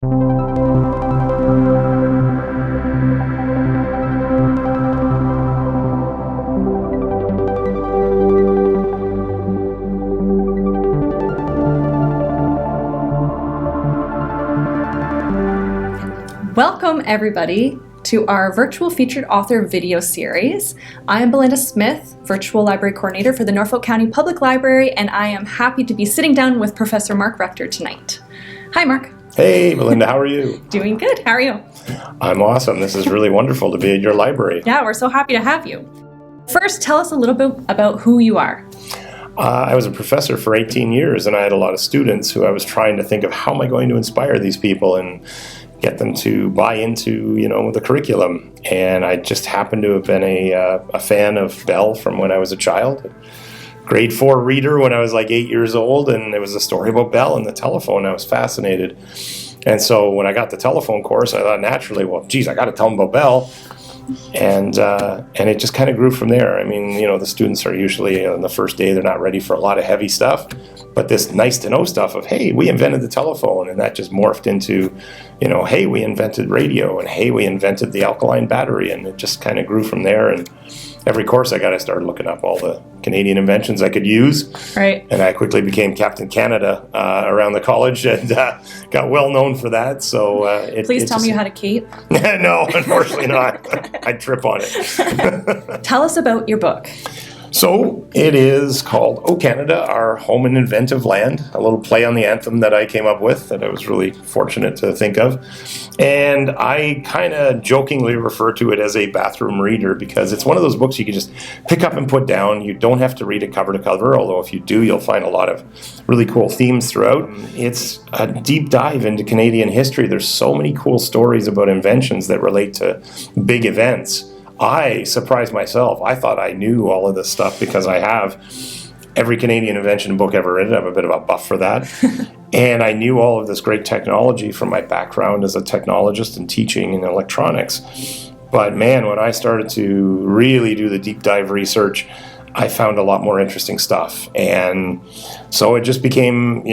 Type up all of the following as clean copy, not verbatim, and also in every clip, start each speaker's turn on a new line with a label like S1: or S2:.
S1: Welcome, everybody, to our virtual featured author video series. I am Belinda Smith, Virtual Library Coordinator for the Norfolk County Public Library, and I am happy to be sitting down with Professor Mark Rector tonight. Hi, Mark.
S2: Hey, Belinda, how are you?
S1: Doing good. How are you?
S2: I'm awesome. This is really wonderful to be at your library.
S1: Yeah, we're so happy to have you. First, tell us a little bit about who you are.
S2: I was a professor for 18 years, and I had a lot of students who I was trying to think of how am I going to inspire these people and get them to buy into, the curriculum. And I just happened to have been a fan of Bell from when I was a child. Grade 4 reader when I was like 8 years old, and it was a story about Bell and the telephone. I was fascinated. And so when I got the telephone course, I thought naturally, well, geez, I got to tell them about Bell. And it just kind of grew from there. I mean, the students are usually on the first day, they're not ready for a lot of heavy stuff. But this nice to know stuff of, hey, we invented the telephone. And that just morphed into, hey, we invented radio. And hey, we invented the alkaline battery. And it just kind of grew from there. And every course I started looking up all the Canadian inventions I could use.
S1: Right. And
S2: I quickly became Captain Canada around the college and got well known for that. So
S1: Please tell me you had a cape.
S2: No, unfortunately not. I'd trip on it.
S1: Tell us about your book.
S2: So it is called Oh Canada, Our Home and Inventive Land, a little play on the anthem that I came up with that I was really fortunate to think of. And I kind of jokingly refer to it as a bathroom reader because it's one of those books you can just pick up and put down. You don't have to read it cover to cover, although if you do, you'll find a lot of really cool themes throughout. It's a deep dive into Canadian history. There's so many cool stories about inventions that relate to big events. I surprised myself. I thought I knew all of this stuff because I have every Canadian invention book ever written. I'm a bit of a buff for that. And I knew all of this great technology from my background as a technologist and teaching in electronics. But man, when I started to really do the deep dive research, I found a lot more interesting stuff. And so it just became,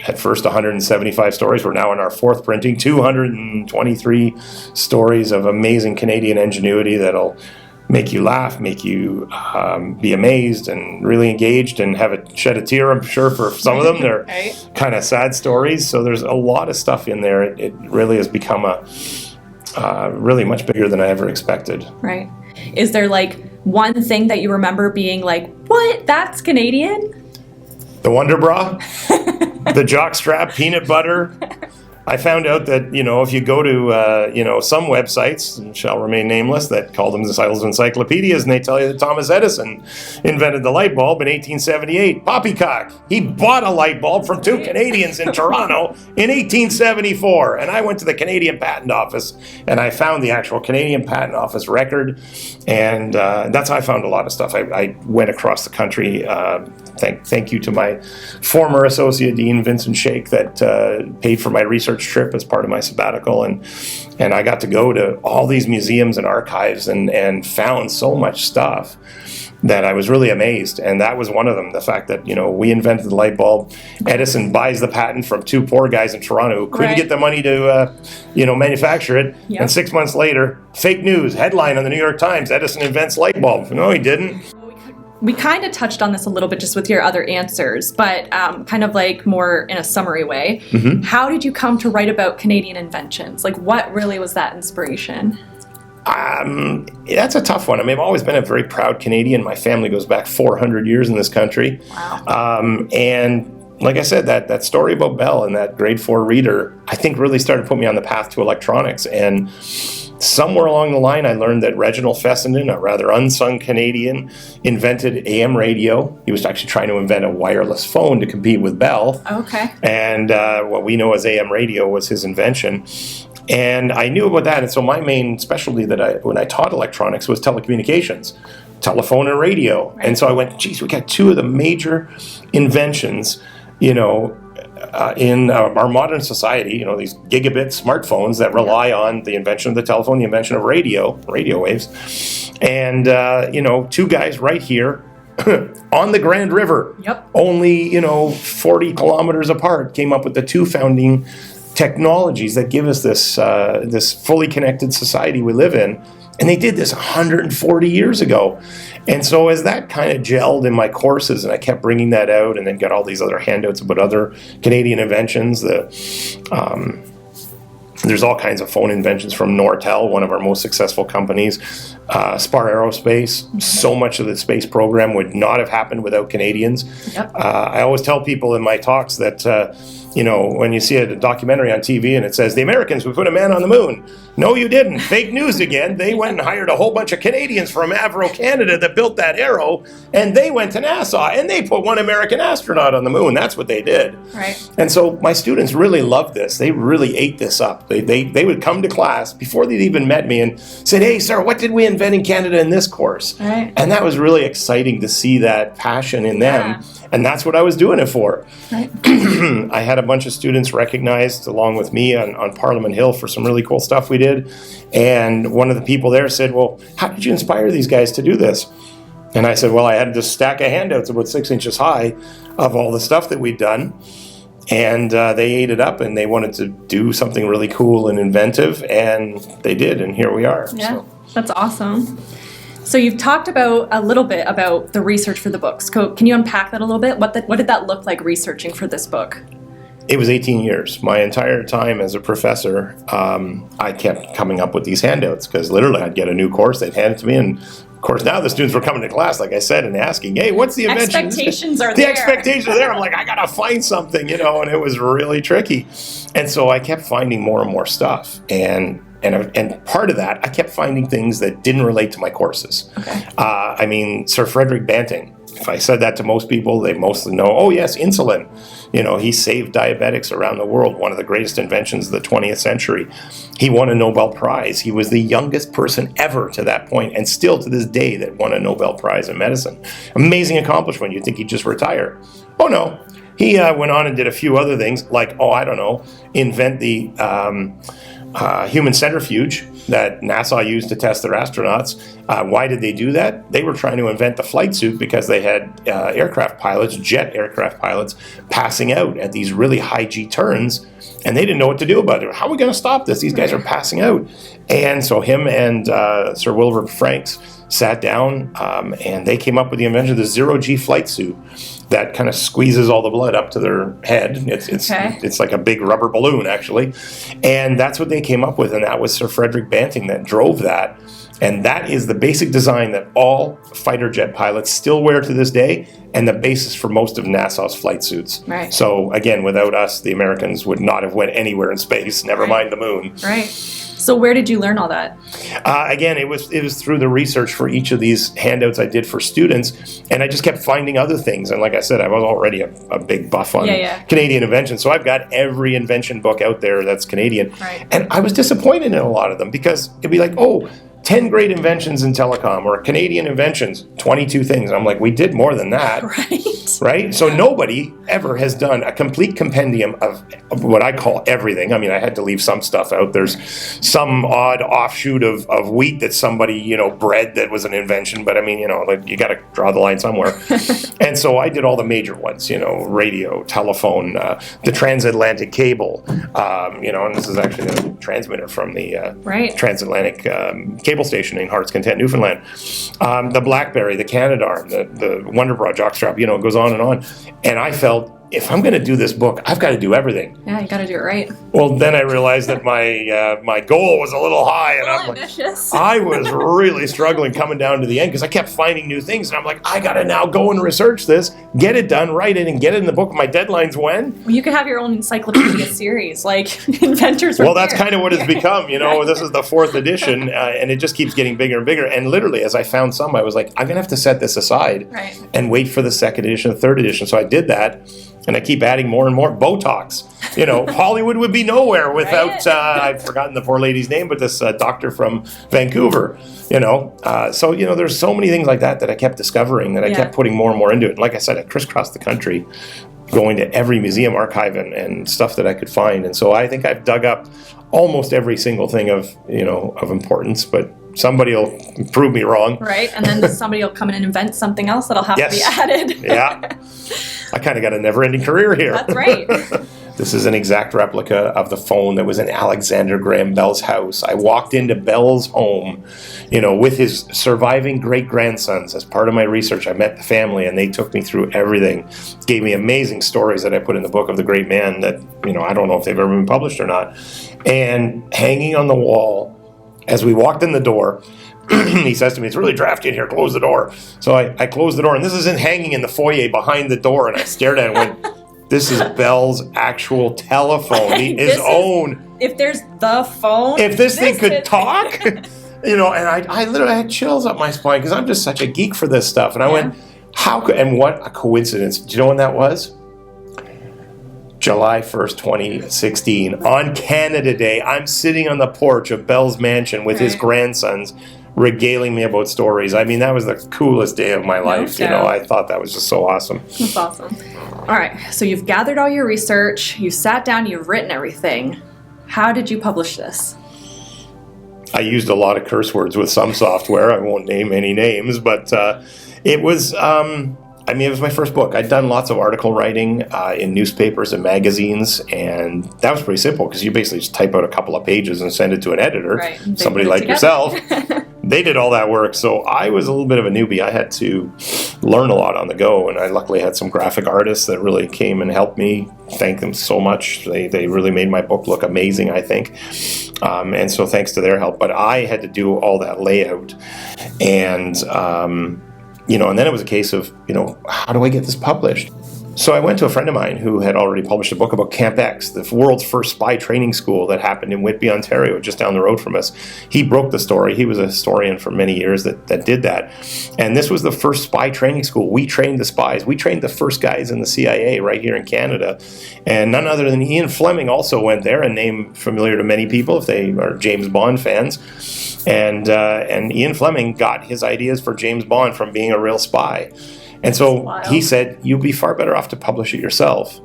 S2: at first 175 stories. We're now in our fourth printing, 223 stories of amazing Canadian ingenuity that'll make you laugh, make you be amazed and really engaged and shed a tear, I'm sure, for some of them. They're
S1: right.
S2: Kind of sad stories. So there's a lot of stuff in there. It really has become really much bigger than I ever expected.
S1: Right. Is there one thing that you remember being like, what? That's Canadian?
S2: The Wonder Bra. The jockstrap, peanut butter. I found out that, if you go to, some websites, shall remain nameless, that call themselves encyclopedias, and they tell you that Thomas Edison invented the light bulb in 1878. Poppycock. He bought a light bulb from two Canadians in Toronto in 1874. And I went to the Canadian Patent Office, and I found the actual Canadian Patent Office record. And that's how I found a lot of stuff. I went across the country. Thank you to my former associate, Dean Vincent Shake, that paid for my research trip as part of my sabbatical, and I got to go to all these museums and archives and found so much stuff that I was really amazed. And that was one of them, the fact that we invented the light bulb. Edison buys the patent from two poor guys in Toronto who couldn't get the money to manufacture it. Yep. And 6 months later, fake news headline on the New York Times: Edison invents light bulb. No, he didn't.
S1: We kind of touched on this a little bit just with your other answers, but kind of more in a summary way. Mm-hmm. How did you come to write about Canadian inventions? What really was that inspiration?
S2: That's a tough one. I mean, I've always been a very proud Canadian. My family goes back 400 years in this country.
S1: Wow.
S2: And like I said, that story about Bell and that grade 4 reader, I think really started to put me on the path to electronics. And somewhere along the line, I learned that Reginald Fessenden, a rather unsung Canadian, invented AM radio. He was actually trying to invent a wireless phone to compete with Bell.
S1: Okay.
S2: And what we know as AM radio was his invention. And I knew about that. And so my main specialty when I taught electronics was telecommunications, telephone and radio. Right. And so I went, geez, we got two of the major inventions, in our modern society, these gigabit smartphones that rely on the invention of the telephone, the invention of radio waves. And, two guys right here on the Grand River,
S1: yep.
S2: only, 40 kilometers apart, came up with the two founding technologies that give us this fully connected society we live in. And they did this 140 years ago. And so as that kind of gelled in my courses, and I kept bringing that out, and then got all these other handouts about other Canadian inventions, there's all kinds of phone inventions from Nortel, one of our most successful companies, Spar Aerospace. So much of the space program would not have happened without Canadians.
S1: Yep.
S2: I always tell people in my talks that, when you see a documentary on TV and it says, the Americans, we put a man on the moon. No, you didn't. Fake news again. They went and hired a whole bunch of Canadians from Avro, Canada that built that arrow, and they went to NASA, and they put one American astronaut on the moon. That's what they did.
S1: Right.
S2: And so my students really loved this. They really ate this up. They would come to class before they'd even met me and said, hey, sir, what did we invent in Canada in this course?
S1: Right.
S2: And that was really exciting to see that passion in them.
S1: Yeah.
S2: And that's what I was doing it for.
S1: Right.
S2: I had a bunch of students recognized along with me on Parliament Hill for some really cool stuff we did. And one of the people there said, well, how did you inspire these guys to do this? And I said, well, I had this stack of handouts about 6 inches high of all the stuff that we'd done. And they ate it up, and they wanted to do something really cool and inventive, and they did, and here we are.
S1: Yeah,
S2: So.
S1: that's awesome. So you've talked about a little bit about the research for the books. Can you unpack that a little bit? What did that look like researching for this book?
S2: It was 18 years. My entire time as a professor, I kept coming up with these handouts because literally I'd get a new course, they'd hand it to me, and of course now the students were coming to class, like I said, and asking, hey, what's the invention?
S1: Expectations are
S2: the
S1: there.
S2: expectations are there. I'm like, I gotta find something, and it was really tricky. And so I kept finding more and more stuff. And part of that, I kept finding things that didn't relate to my courses.
S1: Okay.
S2: Sir Frederick Banting, if I said that to most people, they mostly know, oh yes, insulin. He saved diabetics around the world, one of the greatest inventions of the 20th century. He won a Nobel Prize. He was the youngest person ever to that point, and still to this day, that won a Nobel Prize in medicine. Amazing accomplishment. You'd think he'd just retire. Oh no. He went on and did a few other things, like, invent the human centrifuge that NASA used to test their astronauts. Why did they do that? They were trying to invent the flight suit because they had jet aircraft pilots, passing out at these really high G turns, and they didn't know what to do about it. How are we going to stop this? These guys are passing out. And so him and Sir Wilbur Franks sat down, and they came up with the invention of the zero-G flight suit that kind of squeezes all the blood up to their head. It's like a big rubber balloon, actually. And that's what they came up with, and that was Sir Frederick Banting that drove that. And that is the basic design that all fighter jet pilots still wear to this day, and the basis for most of NASA's flight suits.
S1: Right.
S2: So again, without us, the Americans would not have went anywhere in space, never mind the moon.
S1: Right. So where did you learn all that?
S2: Again, it was through the research for each of these handouts I did for students, and I just kept finding other things. And like I said, I was already a big buff on Canadian inventions, so I've got every invention book out there that's Canadian.
S1: Right.
S2: And I was disappointed in a lot of them because it'd be like, 10 great inventions in telecom, or Canadian inventions, 22 things. And I'm like, we did more than that. Right? So nobody ever has done a complete compendium of what I call everything. I mean, I had to leave some stuff out. There's some odd offshoot of wheat that somebody, bred that was an invention. But I mean, you got to draw the line somewhere. And so I did all the major ones, radio, telephone, the transatlantic cable, and this is actually the transmitter from the transatlantic cable station in Heart's Content, Newfoundland. The BlackBerry, the Canadarm, the Wonderbra jockstrap, it goes on. And I felt, if I'm going to do this book, I've got to do everything.
S1: Yeah, you got to do it right.
S2: Well, then I realized that my goal was a little high, and I'm
S1: ambitious.
S2: I was really struggling coming down to the end because I kept finding new things, and I'm like, I got to now go and research this, get it done, write it, and get it in the book. My deadline's when?
S1: Well, you could have your own encyclopedia series, like Inventors.
S2: Well, that's kind of what it's become. This is the 4th edition, and it just keeps getting bigger and bigger. And literally, as I found some, I was like, I'm going to have to set this aside and wait for the 2nd edition, the 3rd edition. So I did that. And I keep adding more and more. Botox. Hollywood would be nowhere without, I've forgotten the poor lady's name, but this doctor from Vancouver, So, there's so many things like that I kept discovering, that I kept putting more and more into it. And like I said, I crisscrossed the country, going to every museum archive and stuff that I could find. And so I think I've dug up almost every single thing of importance, but somebody will prove me wrong.
S1: Right, and then somebody will come in and invent something else that'll have to be added.
S2: Yeah. I kind of got a never-ending career here.
S1: That's right.
S2: This is an exact replica of the phone that was in Alexander Graham Bell's house. I walked into Bell's home, with his surviving great-grandsons. As part of my research, I met the family, and they took me through everything. Gave me amazing stories that I put in the book of the great man that, I don't know if they've ever been published or not. And hanging on the wall, as we walked in the door, he says to me, "It's really drafty in here, close the door." So I closed the door, and this isn't hanging in the foyer behind the door, and I stared at it and went, this is Bell's actual telephone, his own.
S1: If there's the phone.
S2: If this thing could talk, and I literally had chills up my spine because I'm just such a geek for this stuff. And I went, and what a coincidence. Do you know when that was? July 1st, 2016, on Canada Day. I'm sitting on the porch of Bell's mansion with his grandsons, regaling me about stories. I mean, that was the coolest day of my life. I thought that was just so awesome.
S1: That's awesome. All right, so you've gathered all your research, you sat down, you've written everything. How did you publish this?
S2: I used a lot of curse words with some software. I won't name any names, but it was... it was my first book. I'd done lots of article writing in newspapers and magazines, and that was pretty simple because you basically just type out a couple of pages and send it to an editor, somebody like yourself. They did all that work, so I was a little bit of a newbie. I had to learn a lot on the go, and I luckily had some graphic artists that really came and helped me. Thank them so much. They really made my book look amazing, I think. And so thanks to their help. But I had to do all that layout, and... and then it was a case of, how do I get this published? So I went to a friend of mine who had already published a book about Camp X, the world's first spy training school that happened in Whitby, Ontario, just down the road from us. He broke the story. He was a historian for many years that did that. And this was the first spy training school. We trained the spies. We trained the first guys in the CIA right here in Canada. And none other than Ian Fleming also went there, a name familiar to many people if they are James Bond fans. And Ian Fleming got his ideas for James Bond from being a real spy. And so he said, you'd be far better off to publish it yourself.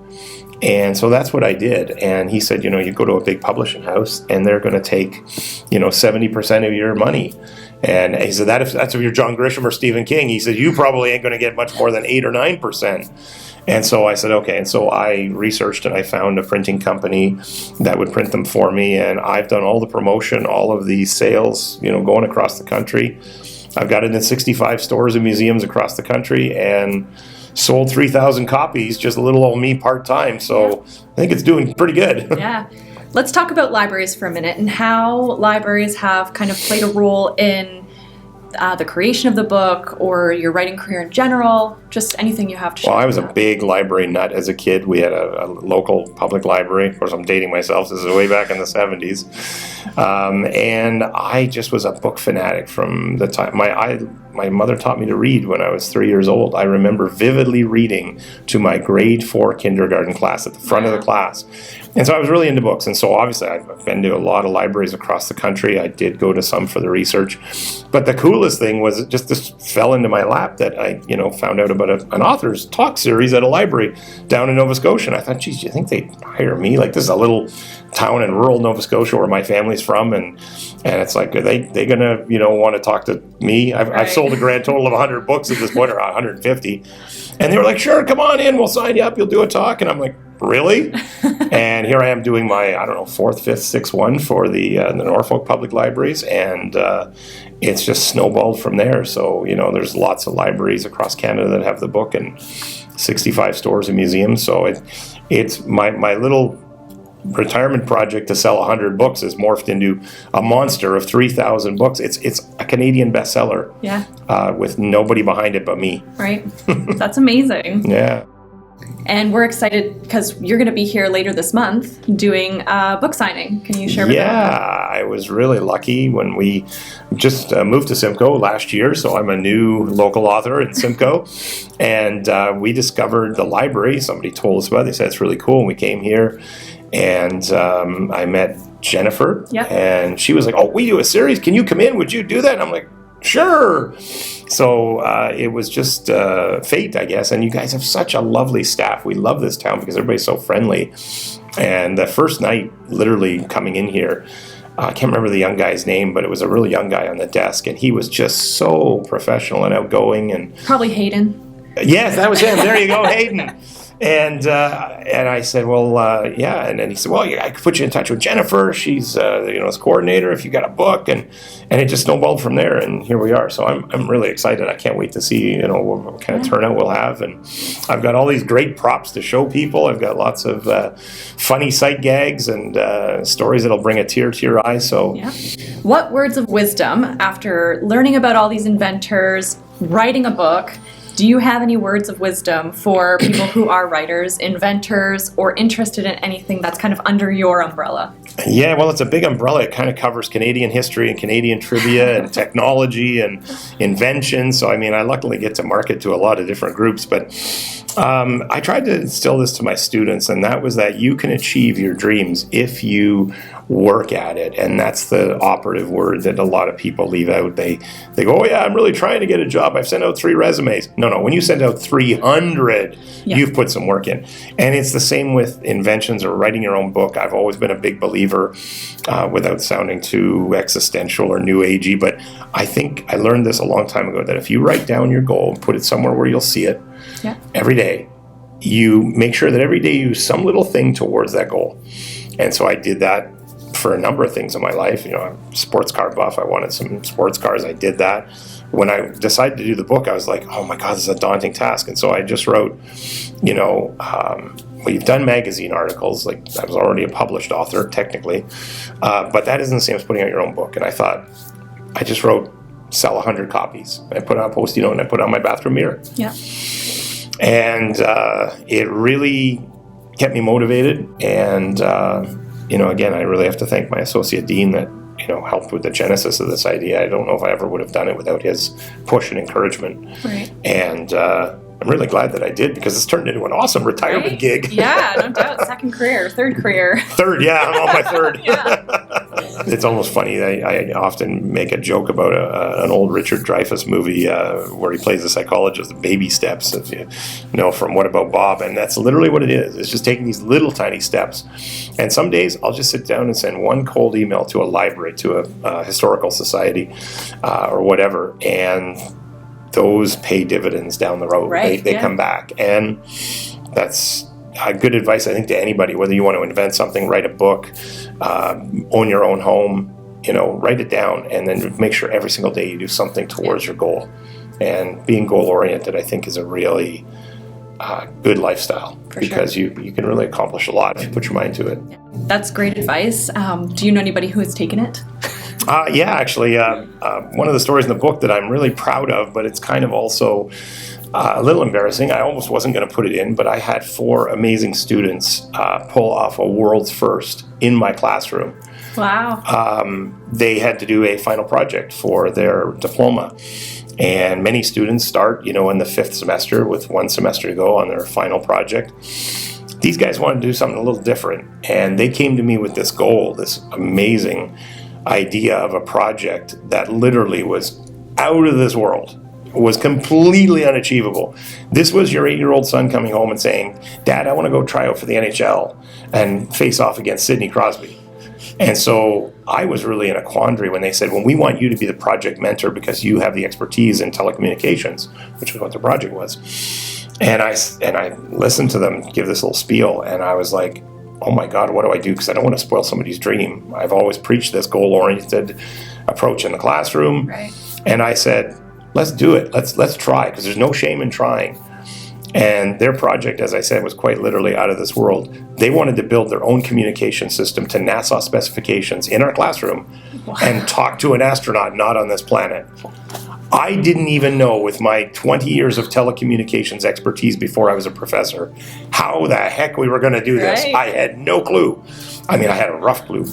S2: And so that's what I did. And he said, you go to a big publishing house and they're going to take, 70% of your money. And he said, that's if you're John Grisham or Stephen King. He said, you probably ain't going to get much more than 8 or 9%. And so I said, okay. And so I researched and I found a printing company that would print them for me. And I've done all the promotion, all of the sales, going across the country. I've got it in 65 stores and museums across the country and sold 3,000 copies, just a little old me part-time. So I think it's doing pretty good.
S1: Yeah. Let's talk about libraries for a minute and how libraries have kind of played a role in the creation of the book or your writing career in general, just anything you have to share.
S2: Well, I was a big library nut as a kid. We had a local public library. Of course, I'm dating myself. This is way back in the 70s. And I just was a book fanatic from the time. My mother taught me to read when I was 3 years old. I remember vividly reading to my grade 4 kindergarten class at the front of the class. And so I was really into books. And so obviously I've been to a lot of libraries across the country. I did go to some for the research. But the coolest thing was it just this fell into my lap that I, found out about an author's talk series at a library down in Nova Scotia. And I thought, geez, do you think they'd hire me? Like, this is a little town in rural Nova Scotia where my family's from. And it's like, are they going to, want to talk to me? I've sold a grand total of 100 books at this point, or 150. And they were like, sure, come on in. We'll sign you up. You'll do a talk. And I'm like, really? And here I am doing my, 4th, 5th, 6th one for the Norfolk Public Libraries. And it's just snowballed from there. So, there's lots of libraries across Canada that have the book and 65 stores and museums. So it's my little retirement project to sell 100 books has morphed into a monster of 3,000 books. It's a Canadian bestseller. Yeah. With nobody behind it but me.
S1: Right. That's amazing.
S2: Yeah.
S1: And we're excited because you're going to be here later this month doing a book signing. Can you share with us?
S2: Yeah, I was really lucky when we just moved to Simcoe last year. So I'm a new local author in Simcoe. And we discovered the library. Somebody told us about it. They said it's really cool. And we came here and I met Jennifer. Yep. And she was like, oh, we do a series. Can you come in? Would you do that? And I'm like, sure. So it was just fate, I guess. And you guys have such a lovely staff. We love this town because everybody's so friendly. And the first night, literally coming in here, I can't remember the young guy's name, but it was a really young guy on the desk. And he was just so professional and outgoing. And
S1: probably Hayden.
S2: Yes, that was him. There you go, Hayden. And I said, well, yeah. And then he said, well, yeah, I could put you in touch with Jennifer. She's, his coordinator if you got a book. And it just snowballed from there. And here we are. So I'm really excited. I can't wait to see, what kind of turnout we'll have. And I've got all these great props to show people. I've got lots of funny sight gags and stories that'll bring a tear to your eye. So,
S1: yeah. What words of wisdom, after learning about all these inventors, writing a book, do you have any words of wisdom for people who are writers, inventors, or interested in anything that's kind of under your umbrella?
S2: Yeah, well, it's a big umbrella. It kind of covers Canadian history and Canadian trivia and technology and inventions. So, I luckily get to market to a lot of different groups. But I tried to instill this to my students, and that was that you can achieve your dreams if you work at it. And that's the operative word that a lot of people leave out. They go, oh yeah, I'm really trying to get a job. I've sent out 3 resumes. No, when you send out 300, you've put some work in. And it's the same with inventions or writing your own book. I've always been a big believer, without sounding too existential or new agey, but I think I learned this a long time ago, that if you write down your goal and put it somewhere where you'll see it every day, you make sure that every day you do some little thing towards that goal. And so I did that for a number of things in my life. I'm a sports car buff. I wanted some sports cars. I did that. When I decided to do the book, I was like, oh my God, this is a daunting task. And so I just wrote, we've done magazine articles. Like, I was already a published author, technically. But that isn't the same as putting out your own book. And I thought, I just wrote, sell 100 copies. I put it on a Post-it note and I put it on my bathroom mirror.
S1: Yeah.
S2: And it really kept me motivated. And, again, I really have to thank my associate dean that, helped with the genesis of this idea. I don't know if I ever would have done it without his push and encouragement.
S1: Right.
S2: And I'm really glad that I did, because it's turned into an awesome retirement gig.
S1: Yeah, no doubt. Second career, third career.
S2: Third, yeah, I'm on my third.
S1: Yeah.
S2: It's almost funny. I often make a joke about an old Richard Dreyfuss movie where he plays a psychologist, Baby Steps, if you know from What About Bob? And that's literally what it is. It's just taking these little tiny steps. And some days I'll just sit down and send one cold email to a library, to a historical society or whatever, and those pay dividends down the road.
S1: Right,
S2: they come back. And that's good advice, I think, to anybody, whether you want to invent something, write a book, own your own home, write it down, and then make sure every single day you do something towards your goal. And being goal-oriented, I think, is a really good lifestyle, because you can really accomplish a lot if you put your mind to it.
S1: That's great advice. Do you know anybody who has taken it?
S2: Yeah, actually, one of the stories in the book that I'm really proud of, but it's kind of also a little embarrassing. I almost wasn't going to put it in, but I had 4 amazing students pull off a world's first in my classroom.
S1: Wow.
S2: They had to do a final project for their diploma. And many students start, in the 5th semester with 1 semester to go on their final project. These guys wanted to do something a little different. And they came to me with this goal, this amazing idea of a project that literally was out of this world, was completely unachievable. This was your 8-year-old son coming home and saying, Dad, I want to go try out for the NHL and face off against Sidney Crosby. And so I was really in a quandary when they said, well, we want you to be the project mentor because you have the expertise in telecommunications, which was what the project was. And I listened to them give this little spiel, and I was like, oh my God, what do I do? Because I don't want to spoil somebody's dream. I've always preached this goal-oriented approach in the classroom.
S1: Right.
S2: And I said, let's do it. Let's try, because there's no shame in trying. And their project, as I said, was quite literally out of this world. They wanted to build their own communication system to NASA specifications in our classroom. Wow. And talk to an astronaut not on this planet. I didn't even know, with my 20 years of telecommunications expertise before I was a professor, how the heck we were going to do this. Right. I had no clue. I mean, I had a rough clue,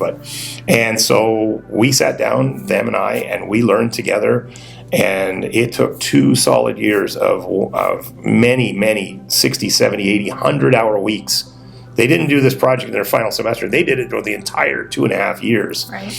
S2: and so we sat down, them and I, and we learned together. And it took 2 solid years of many 60, 70, 80, 100-hour weeks. They didn't do this project in their final semester. They did it for the entire 2.5 years.
S1: Right.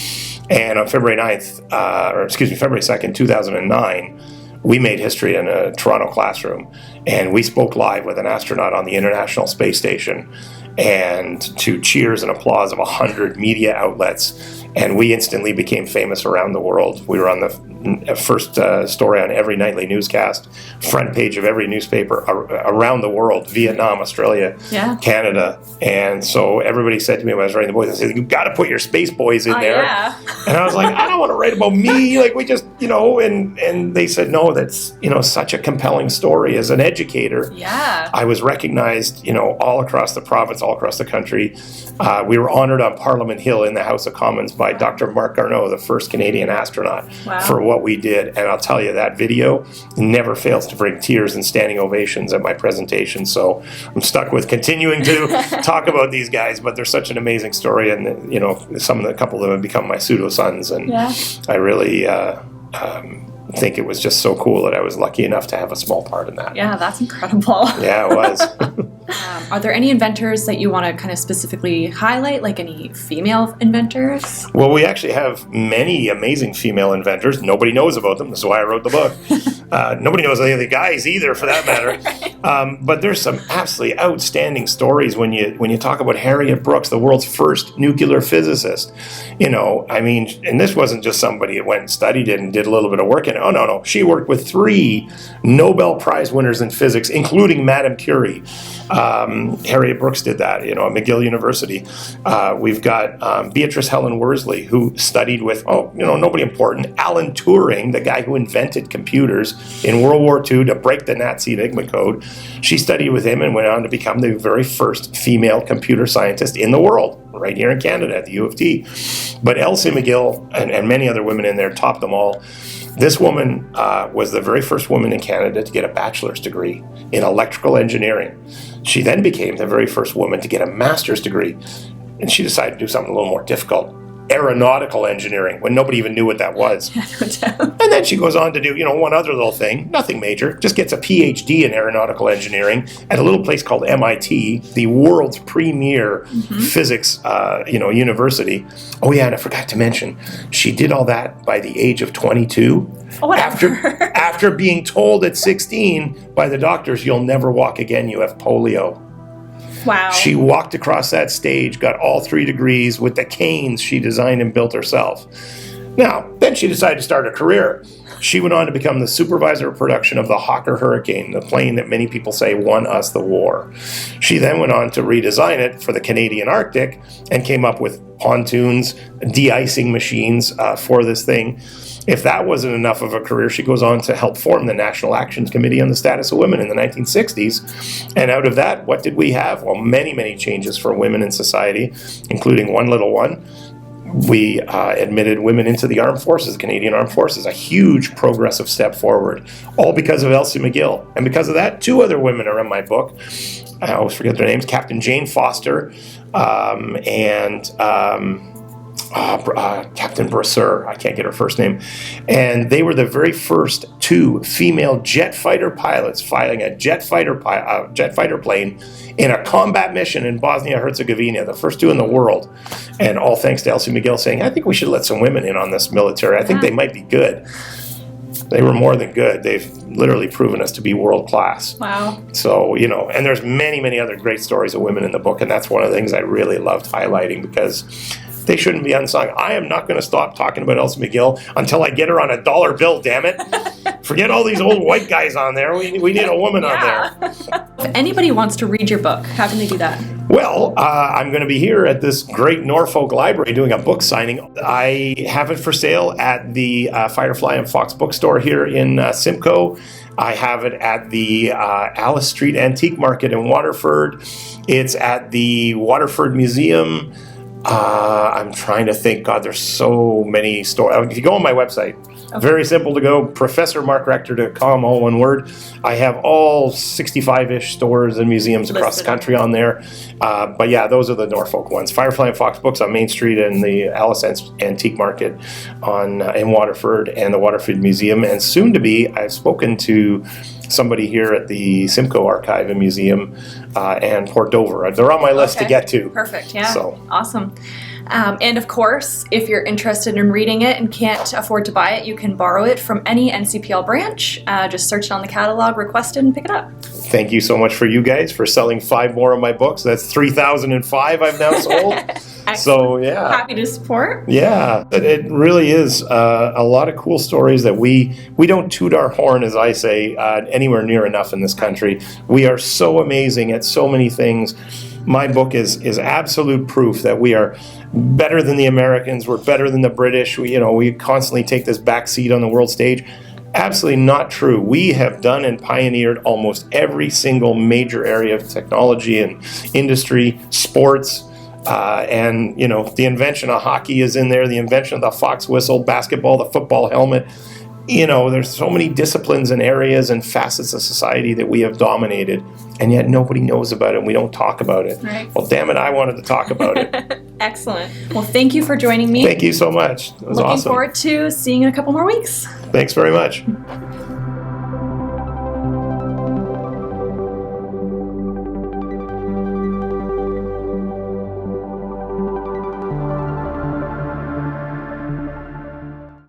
S2: And on February 2nd, 2009, we made history in a Toronto classroom. And we spoke live with an astronaut on the International Space Station, and to cheers and applause of 100 media outlets. And we instantly became famous around the world. We were on the first story on every nightly newscast, front page of every newspaper around the world, Vietnam, Australia, Canada. And so everybody said to me when I was writing the book, they said, "You've got to put your space boys in there."
S1: Yeah.
S2: And I was like, "I don't want to write about me. Like, we just, and they said, "No, that's, such a compelling story." As an educator, I was recognized, all across the province, all across the country. We were honored on Parliament Hill in the House of Commons by Dr. Mark Rector, the first Canadian astronaut, for what we did. And I'll tell you, that video never fails to bring tears and standing ovations at my presentation. So I'm stuck with continuing to talk about these guys, but they're such an amazing story. And, a couple of them have become my pseudo-sons. And I really think it was just so cool that I was lucky enough to have a small part in that.
S1: Yeah, that's incredible.
S2: Yeah, it was.
S1: Are there any inventors that you want to kind of specifically highlight, like any female inventors?
S2: Well, we actually have many amazing female inventors. Nobody knows about them. That's why I wrote the book. Nobody knows any of the guys either, for that matter. But there's some absolutely outstanding stories when you talk about Harriet Brooks, the world's first nuclear physicist. And this wasn't just somebody that went and studied it and did a little bit of work in it. Oh, no. She worked with 3 Nobel Prize winners in physics, including Madame Curie. Harriet Brooks did that, at McGill University. We've got Beatrice Helen Worsley, who studied with, nobody important, Alan Turing, the guy who invented computers in World War II to break the Nazi Enigma code. She studied with him and went on to become the very first female computer scientist in the world, right here in Canada at the U of T. But Elsie McGill and many other women in there topped them all. This woman was the very first woman in Canada to get a bachelor's degree in electrical engineering. She then became the very first woman to get a master's degree. And she decided to do something a little more difficult, aeronautical engineering, when nobody even knew what that was. And then she goes on to do, one other little thing, nothing major, just gets a PhD in aeronautical engineering at a little place called MIT, the world's premier physics, university. Oh yeah, and I forgot to mention, she did all that by the age of 22. After being told at 16 by the doctors, "You'll never walk again, you have polio."
S1: Wow.
S2: She walked across that stage, got all 3 degrees with the canes she designed and built herself. Now, then she decided to start a career. She went on to become the supervisor of production of the Hawker Hurricane, the plane that many people say won us the war. She then went on to redesign it for the Canadian Arctic and came up with pontoons, de-icing machines for this thing. If that wasn't enough of a career, she goes on to help form the National Action Committee on the Status of Women in the 1960s. And out of that, what did we have? Well, many, many changes for women in society, including one little one. We admitted women into the armed forces, the Canadian Armed Forces, a huge progressive step forward, all because of Elsie McGill. And because of that, 2 other women are in my book. I always forget their names, Captain Jane Foster and Captain Brasseur, I can't get her first name. And they were the very first 2 female jet fighter pilots flying a jet fighter plane in a combat mission in Bosnia-Herzegovina, the first 2 in the world. And all thanks to Elsie McGill saying, "I think we should let some women in on this military. I think they might be good." They were more than good. They've literally proven us to be world class.
S1: Wow.
S2: So, and there's many, many other great stories of women in the book. And that's one of the things I really loved highlighting because they shouldn't be unsung. I am not going to stop talking about Elsie McGill until I get her on a dollar bill, damn it. Forget all these old white guys on there. We need a woman on there.
S1: If anybody wants to read your book, how can they do that?
S2: Well, I'm going to be here at this great Norfolk library doing a book signing. I have it for sale at the Firefly and Fox bookstore here in Simcoe. I have it at the Alice Street Antique Market in Waterford. It's at the Waterford Museum. I'm trying to think. God, there's so many stores. If you go on my website, very simple to go, professormarkrector.com, all one word. I have all 65-ish stores and museums across the country on there. But yeah, those are the Norfolk ones. Firefly and Fox Books on Main Street and the Alice Antique Market in Waterford and the Waterford Museum. And soon to be, I've spoken to somebody here at the Simcoe Archive and Museum and Port Dover. They're on my list to get to.
S1: Perfect, yeah.
S2: So.
S1: Awesome. And of course, if you're interested in reading it and can't afford to buy it, you can borrow it from any NCPL branch. Just search it on the catalog, request it, and pick it up.
S2: Thank you so much for you guys for selling 5 more of my books. That's 3,005 I've now sold. So yeah,
S1: happy to support.
S2: Yeah, it really is a lot of cool stories that we don't toot our horn, as I say, anywhere near enough in this country. We are so amazing at so many things. My book is absolute proof that we are better than the Americans. We're better than the British. We constantly take this back seat on the world stage. Absolutely not true. We have done and pioneered almost every single major area of technology and industry, sports, and the invention of hockey is in there, the invention of the fox whistle, basketball, the football helmet. There's so many disciplines and areas and facets of society that we have dominated, and yet nobody knows about it and we don't talk about it.
S1: Right.
S2: Well, damn it, I wanted to talk about it.
S1: Excellent. Well, thank you for joining me.
S2: Thank you so much. It was awesome.
S1: Looking forward to seeing you in a couple more weeks.
S2: Thanks very much.